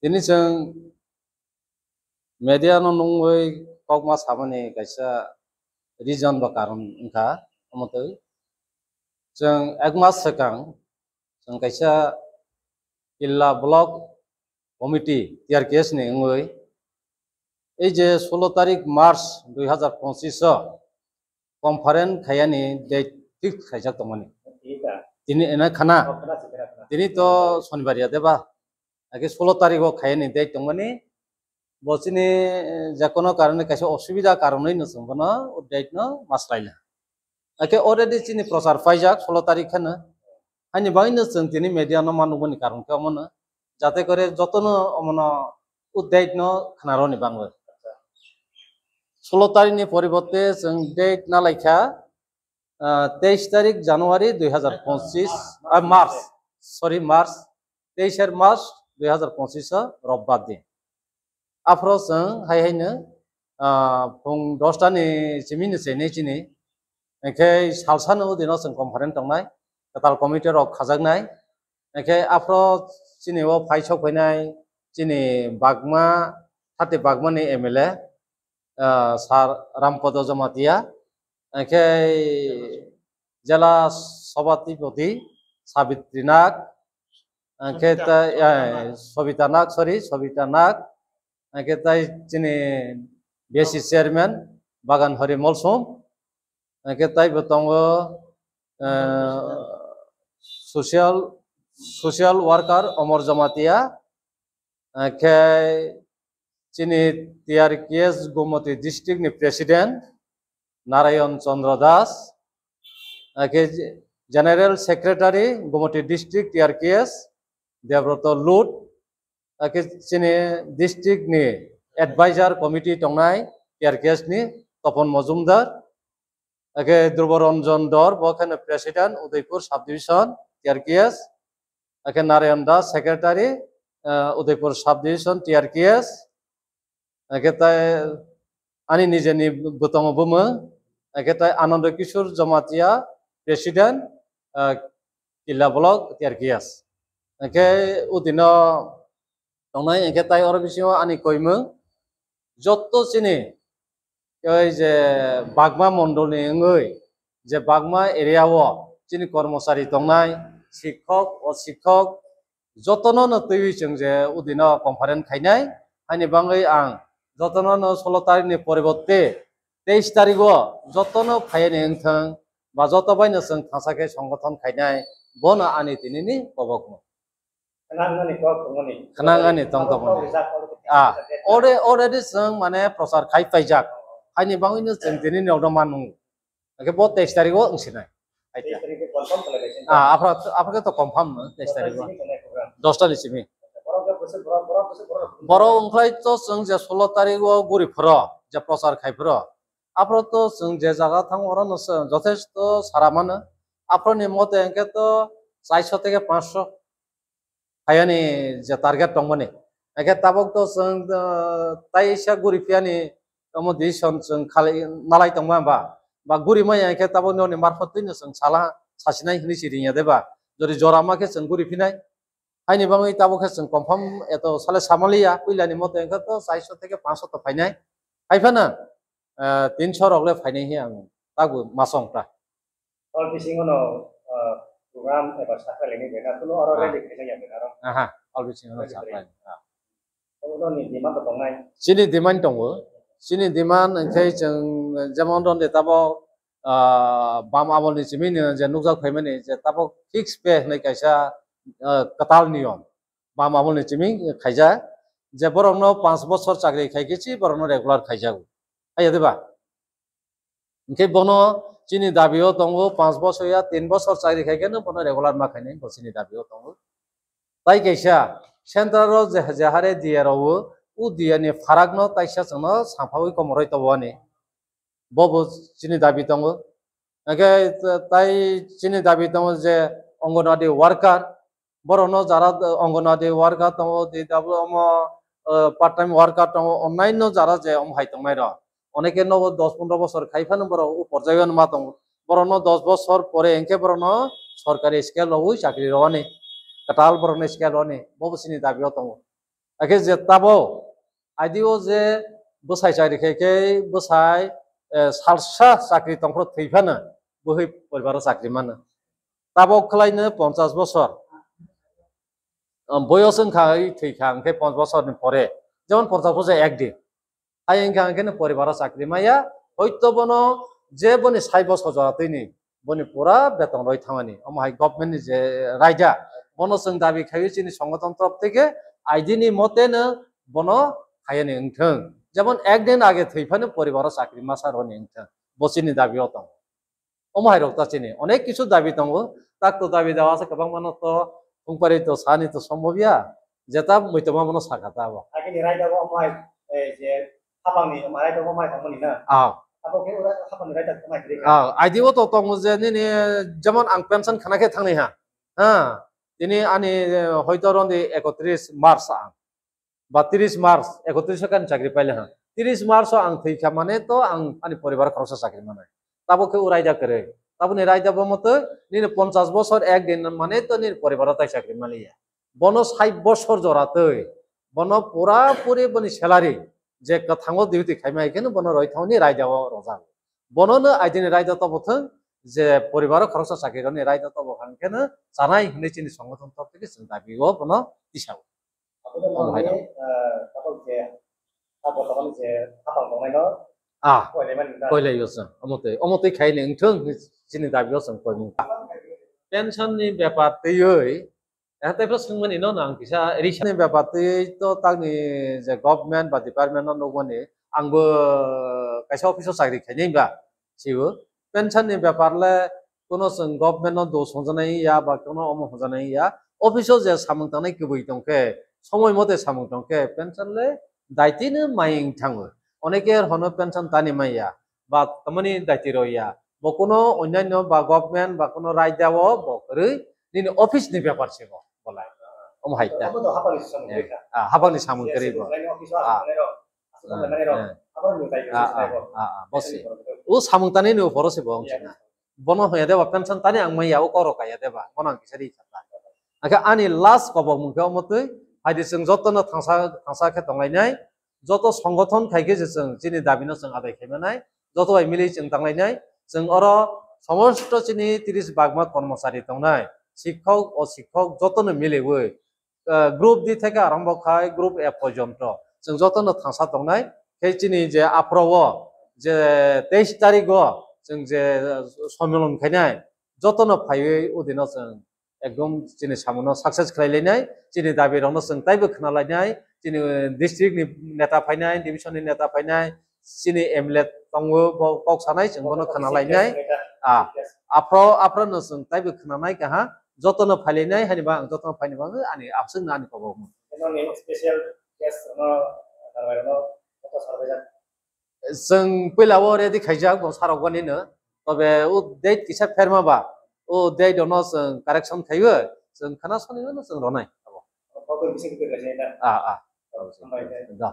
Ini जों media no nungoi kok mas hamani kaisa reason ba karon ingka amotoi जों एक मास sekang जों kaisa illa block committee tiar kes ni ngoi এই যে 16 তারিখ March 2025 conference খায়ানি date fix খাইজা তমনি তিনি এনা খানা তিনি তো শনিবারিয়া দেবা আগে 16 তারিখও খায়ানি ডেট তমনি বসিনি যে কোনো কারণে কাছে অসুবিধা কারণেই নসংবনা ও ডেট ন মাসলাইলা আগে অলরেডি চিনি প্রচার পাইজাক 16 তারিখ খানা আনি বাইনো जों তিনি মিডিয়া ন মানুবনি কারণ কেমন যাতে করে যতন অমন উদ্যাইত ন খানারনি বাংলা 16 তারিখनि পরিবর্তে जों डेट ना लाइखा 23 तारिख জানুয়ারি 2025 मार्च 23 मार्च 2025 रबबार दिन आफ्रो जों हायहायनो फुं 10 तानि सिमिनि सेनै चिनि एखे सालसानो दिनाव जों कनफारेन्स दंनाय कताल कमिटि रक खाजागनाय एखे आफ्रो चिनिव फाइसक फैनाय चिनि बागमा थाते बागमानि एमएलए सार रामपद जमातिया एखे जिला सभापति सावित्री नाग एखे सबिता नाग एखे चिनि बेसि चेयरमैन बागान हरि मलसुम एखे बतंगो सोशल वर्कर अमर जमातिया एखे चिनी टीआरकेएस गोमती डिस्ट्रिक्ट नि president Narayan Chandra Das general secretary Gomati district TRKS Debabrata लुट चिनी डिस्ट्रिक्ट नि एडवाइजर कमिटी तंनाय टीआरकेएस नि तपन मजुमदार ध्रुवरंजन दर बखाने president Udaipur sub division TRKS Narayan Das secretary Udaipur sub division TRKS आनी निजेनि बुतंग बुमो Anand Kishore Jamatia president Killa block TRKS उदिन दंनाय और बिसिङाव आनी कयमो जत्त चिनि जे बागमा मंडलनि ओङै जे बागमा एरियाव चिनि कर्मचारी दंनाय शिक्षक अशिक्षक जतन नतै जों जे उदिन कनफारेन्स खायनाय आनी बाङै आं जतन 16 तारिखनि परिबर्ते 23 तारिखआव जतन फायने ओंथों बा जत बायनो जों थासाके संगठन खायनाय बन आनी दिनैनि कबकमो खानांगानि तंतमनि अलरेडि जों माने प्रचार खायफायजाक आनी बाङैनो जों दिनैनि आवदा मानु एखे 23 तारिखआव ओंसिनाय आपके तो कन्फार्म 23 तारिखआव 10 तारिखसिम बरो ओंख्लाय तो जों जे 16 तारिखआव गुरिफोर जे प्रचार खायफोर आफ्रो तो जों जे जागा थांहर যথেষ্ট सारा मानो आफ्रोनि मते एंके तो 400 থেকে 500 हायानि जे टारगेट दंमोन एके ताबक तो जों ताइसा गुरिफियानि कमोडिशन जों खालाय नालाय दंमा बा गुरिमाय एके ताबक ननि मार्फतैनो जों साला सासिनाय हनि सिरिया देबा जरि जरामाके जों गुरिफिनाय आइनि बाङै ताबके जों कन्फार्म एतो साले सामालिया पइलानि मते एंके तो 400 থেকে 500 तो फायनाय फायफाना 300 रगले फायनाय हि आं तागु मासंटा और बिसिङनो program एबा साखालेनि बेना कुनो अलरेडि खायनाय बेना आहा अल बिसिङनो साखाय उननि डिमान्ड दंनाय सिनि डिमान्ड दङ सिनि डिमान्ड ओंखाय जों जेमन दन ताबो बाम आमलनि सिमिनो जे नुजा फायमाने जे ताबो फिक्स पे होननाय कायसा कताल नियम बाम आमलनि सिमि खायजा जे बरनो 5 বছর চাকরি খাইগেছি बरनो रेगुलार खायजागो आया देबा ओंखाय बनो चिनि दाबियाव दङ 5 বছর या 3 বছর চাকরি खायगेनो बनो रेगुलार मा खायनाय बसिनि दाबियाव दङ ताइ कैसा सेंट्राल जहारे दियारावो उ दियानि फारागनो ताइसा जोंनो साफावै कमरै तवानि बबो चिनि दाबि दङ एके ताइ चिनि दाबि दङ जे anganwadi worker बरनो Zara anganwadi worker दङ दि दाबो पार्ट टाइम वर्कार दङ अन्यान्य जारा जे हाय दंनाय र अनेके न 10-15 বছর खायफानो बर ऊपर जायगानो मा दङ बरनो 10 বছর পরে एंके बरनो सरकारी स्केल लवै चाकरि रवानि कताल बरनो स्केल रवानि बबो चिनि दाबियाव दङ Ake je tabo ideo je bosai chari ke bosai salsa chakri tongpro theifana bohi poribaro chakri mana tabo khlaino 50 বছর বয়স খাই থৈখা ওকে 5 বছর পরে যেমন 50 বছর একদিন আই এখানে পরিবার চাকরি মাইয়া হয়তো বনো যে বনি 6 বছর জড়াতেইনি বনি পুরা বেতন রই থামানি আমাই গভর্নমেন্টনি যে রাইজা বনো जों দাবি খাই চিনি সংগঠন তরফ থেকে আইডিনি মতেনো বনো খাইনি ওंथों যেমন একদিন আগে থৈফানো পরিবার চাকরি মাসার হনি ওंथों বসিনি দাবি অতং অমাই রক্তাচিনি অনেক কিছু দাবি দङ তাক তো দাবি দেওয়া আছে গোबां মানো তো बुंपारि तो सानि तो सम्भबिया जेता मैतमा मनो साखाता अब Akhirnya raja kok mai je habang ni mai raja kok mai kamu ni na. Apa ke udah habang raja kok mai kiri. Audio तो तंग जे नि जेमन आं पेंशन खानाके थांनि हा दिनै आनि हयतो रन्दि 31 मार्च आं बा 30 मार्च 31 कान चाकरि पाइले हा 30 मार्च आं थैखा माने तो आं आनि परिवार खरसा चाकरि माने ताबो के उरायदा करे ताबो नि रायदा बमतो नि 50 বছর একদিন মানে তো নি পরিবার তাই চাকরি মালিয়া বনো 60 বছর জরাতৈ বনো পুরাপুরি বনি স্যালারি যে কথাঙ্গ ডিউটি খাইমাই কেন বনো রইথাওনি রায়দাও রজা বননো আইদিনি রায়দা তবথ যে পরিবার খরচা চাকরিনি রায়দা তব কেন জানাই হনে চিনি সংগঠন তরফ থেকে जों দাবিও বনো দিছাও Aku tuh mau apa je apa teman je habang dong no. কইলাই গছ অমতে খাইলে ওंथों চিনি দাবিও जों কইমু পেনশননি ব্যাপার তৈই এটাইফ্রা सोंमोनि न आं किसा रिसनि ব্যাপার তৈই তো তাंनि जे गभर्नमेन्ट बा डिपार्टमेन्ट न नगनि आंबो कायसा अफिसाव चाकरि खायनायबा सिबो पेनशननि ব্যাপারলে কোনো जों गभर्नमेन्ट न दोष हजानाय या बा कोनो अम हजानाय या अफिसाव जे सामं थांनाय गुबै दंखे समय मते सामं दंखे पेनशनले दायतिनो माइं थाङो অনেকের হন পেনশন তানি মাইয়া বা তমনি দায়িত্ব রইয়া বা কোনো অন্যান্য বা গভর্নমেন্ট বা কোনো রায়দাও বকরে নিন অফিস নি ব্যাপার ছিল বলাই ওম হাইতা Aku tuh habang itu sama mereka. হাবানি সামন করি Lain office lah, mana ro. Apa lu tahu? বসে ও সামন তানি নো ফরসে বং বন হয়ে দেবা পেনশন তানি আং মাইয়া ও করো কায়া দেবা মন আং কিসারি চাতা আকা আনি লাস্ট কব মুখে মতে হাইদি जों যতন থাংসা খে দंलायनाय যত সংগঠন খাইকে যে जों চিনি দাবিনো जों আদায় খাইমানাय যত বাই মিলি जों दांलायनाय जों अर সমস্ত চিনি 30 বাগমা কর্মচারী দंनाय শিক্ষক ও শিক্ষক যতন মিলেবো গ্রুপ ডি থেকে আরম্ভ খাই গ্রুপ এ পর্যন্ত जों যতন থাংসা दंनाय সেই চিনি যে আপ্রব যে 23 তারিখ जों যে সম্মেলন খাইনাय যতন ফাইयै অদিন जों एकदम চিনি সামনো সাকসেস খাইলাयनाय চিনি দাবি রनो जों তাইबो खोनालायनाय চিনি डिस्ट्रिक्ट नेता फायनाय डिविजननि नेता फायनाय चिनि एमएलए दंबो बक्सानाय जों बनो खोनालायनाय आफ्रनो जों ताइबो खोनानाय काहा जतन फायलायनाय हानिबा आं जतन फायनोबा आनि आपसों आनि कबावमोन Ini special guest no no apa sarbaja. जों पहिलाव रेडि खाइजाक सारावगानिनो तबे उ डेट किसा फेरमाबा उ डेट दनो जों कारेक्सन खाइबो जों खोनासनिनो जों रनाय Apa bisa kita kerjain dah. दा